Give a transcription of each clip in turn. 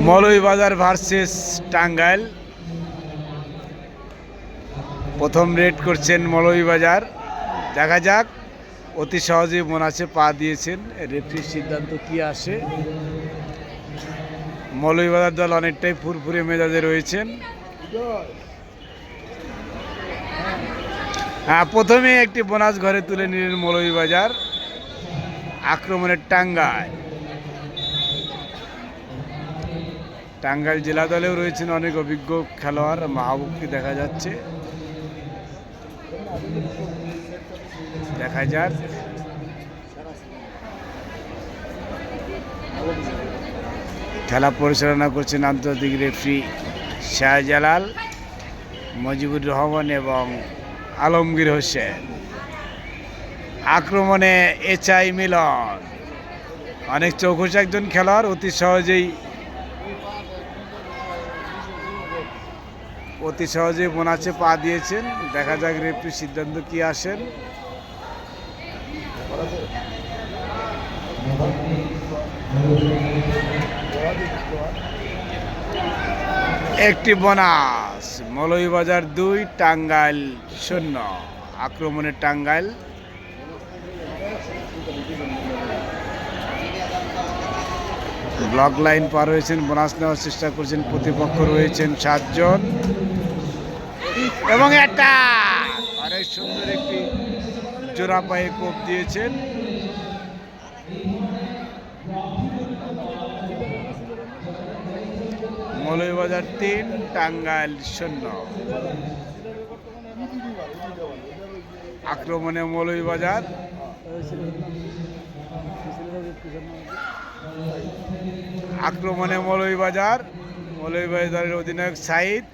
Moulvibazar versus Tangail. প্রথম red করছেন মৌলভীবাজার। দেখা যাক, অতি সহজেই বোনাসে পা দিয়েছেন। রেফারির সিদ্ধান্ত কি আসে। মৌলভীবাজার দল অনেকটাই ফুরফুরে মেজাজে রয়েছেন। প্রথমে একটি বোনাস ঘরে তুলে নিলেন মৌলভীবাজার। আক্রমণের টাঙ্গাইল জেলা দলেও রয়েছেন অনেক অভিজ্ঞ খেলোয়াড়। মাহবুবকে দেখা যাচ্ছে। দেখা যাক, খেলা পরিচালনা করছেন আন্তর্জাতিক রেফারি শাহজালাল, মজিবুর রহমান এবং আলমগীর হোসেন। আক্রমণে এচআই মিলন, অনেক চৌখুশ একজন খেলোয়াড়, অতি সহজেই বোনাসে পা দিয়েছেন। দেখা যাক রেফারির সিদ্ধান্ত কি আসেন। একটি বোনাস। মৌলভীবাজার 2, টাঙ্গাইল 0। আক্রমণে টাঙ্গাইল। ব্লক লাইন পার হয়েছেন, বোনাস নেওয়ার চেষ্টা করছেন। প্রতিপক্ষ রয়েছেন 7 জন এবং একটা অনেক সুন্দর একটি জোড়া পায়ে কোপ দিয়েছেন। মৌলভীবাজার 3, টাঙ্গাইল 0। আক্রমণে মৌলভীবাজার। মৌলভীবাজারের অধিনায়ক সাইদ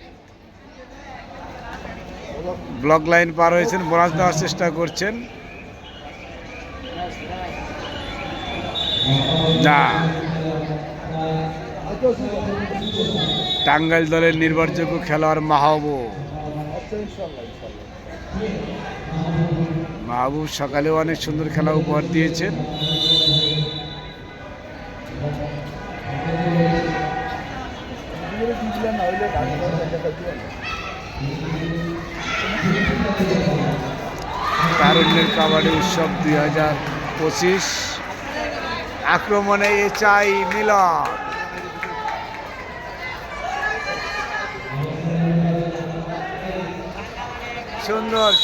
ব্লক লাইন পার হয়েছেন, বোনাস দেওয়ার চেষ্টা করছেন। না, টাঙ্গাইল দলের নির্ভরযোগ্য খেলোয়াড় মাহবুব সকালেও অনেক সুন্দর খেলা উপহার দিয়েছেন। তারুণ্যের কাবাডি উৎসব 2025। আক্রমণে এচআই মিলন।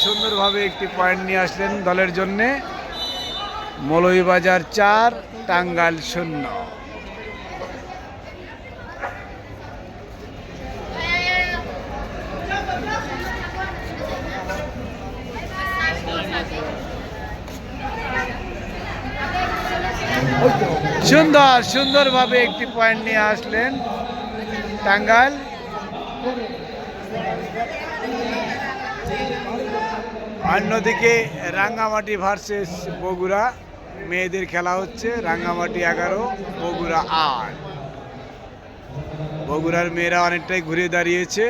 সুন্দরভাবে একটি পয়েন্ট নিয়ে আসলেন দলের জন্য। মৌলভীবাজার 4, টাঙ্গাইল 0। সুন্দরভাবে একটি পয়েন্ট নিয়ে আসলেন টাঙ্গাইল। অন্যদিকে রাঙ্গামাটি ভার্সেস বগুড়া মেয়েদের খেলা হচ্ছে। রাঙ্গামাটি 11, বগুড়া 8। বগুড়ার মেয়েরা অনেকটাই ঘুরে দাঁড়িয়েছে।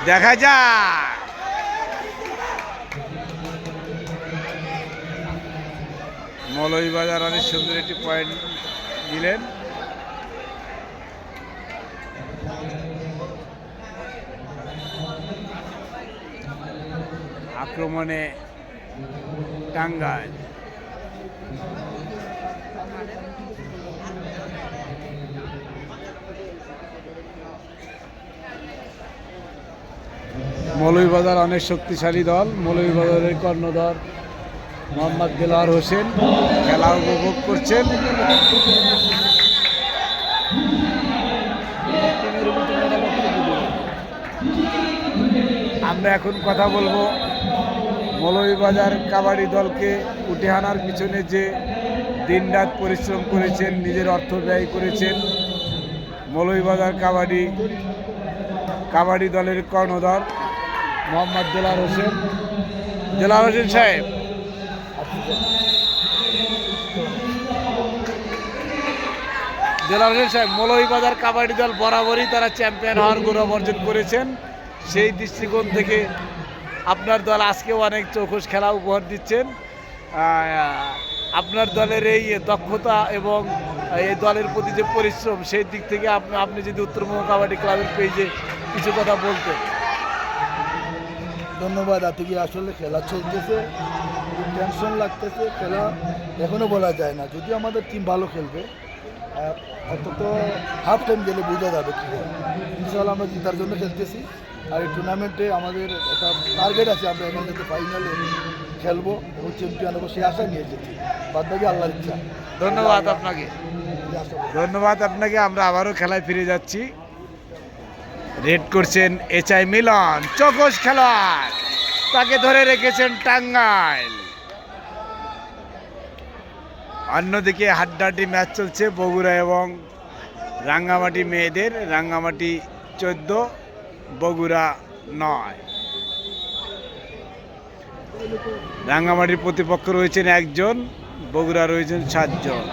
দেখা যাক, মৌলভীবাজার অনেক সুন্দর একটি পয়েন্ট দিলেন। আক্রমণে টাঙ্গাইল। মৌলভীবাজার অনেক শক্তিশালী দল। মৌলভীবাজারের কর্ণধার মোহাম্মদ দেলোয়ার হোসেন খেলা উপভোগ করছেন। আমরা এখন কথা বলবো মৌলভীবাজার কাবাডি দলকে উঠে আনার পিছনে যে দিনরাত পরিশ্রম করেছেন, নিজের অর্থ ব্যয় করেছেন মৌলভীবাজার কাবাডি দলের কর্ণধার মোহাম্মদ দেলোয়ার হোসেন সাহেব। মৌলভীবাজার কাবাডি দল বরাবরই তারা চ্যাম্পিয়ন হওয়ার গৌরব অর্জন করেছেন। সেই দৃষ্টিকোণ থেকে আপনার দল আজকেও অনেক চৌখুশ খেলা উপহার দিচ্ছেন। আপনার দলের এই দক্ষতা এবং এই দলের প্রতি যে পরিশ্রম সেই দিক থেকে আপনি আপনি যদি উত্তরবঙ্গ কাবাডি ক্লাবের পেজে কিছু কথা বলতেন। ধন্যবাদ আতিকি। আসলে খেলা চলতেছে, খুব টেনশন লাগতেছে, খেলা এখনও বলা যায় না। যদিও আমাদের টিম ভালো খেলবে, অন্তত হাফ টাইম গেলে বোঝা যাবে কী হয়। ইনশাআল্লাহ আমরা জেতার জন্য খেলতেছি, আর এই টুর্নামেন্টে আমাদের একটা টার্গেট আছে, আমরা এখান থেকে ফাইনালে খেলবো এবং চ্যাম্পিয়ন হবো, সেই আশা নিয়ে যেতে। বাদ বাকি আল্লাহর ইচ্ছা। ধন্যবাদ আপনাকে, এই আশা করি। ধন্যবাদ আপনাকে। আমরা আবারও খেলায় ফিরে যাচ্ছি। রেড করছেন এইচআই মিলন, চৌকস খেলোয়াড়, তাকে ধরে রেখেছেন টাঙ্গাইল। অন্যদিকে হাড্ডাহাড্ডি ম্যাচ চলছে বগুড়া এবং রাঙ্গামাটি মেয়েদের। রাঙ্গামাটি 14, বগুড়া 9। রাঙ্গামাটির প্রতিপক্ষ রয়েছেন 1 জন, বগুড়া রয়েছেন 7 জন।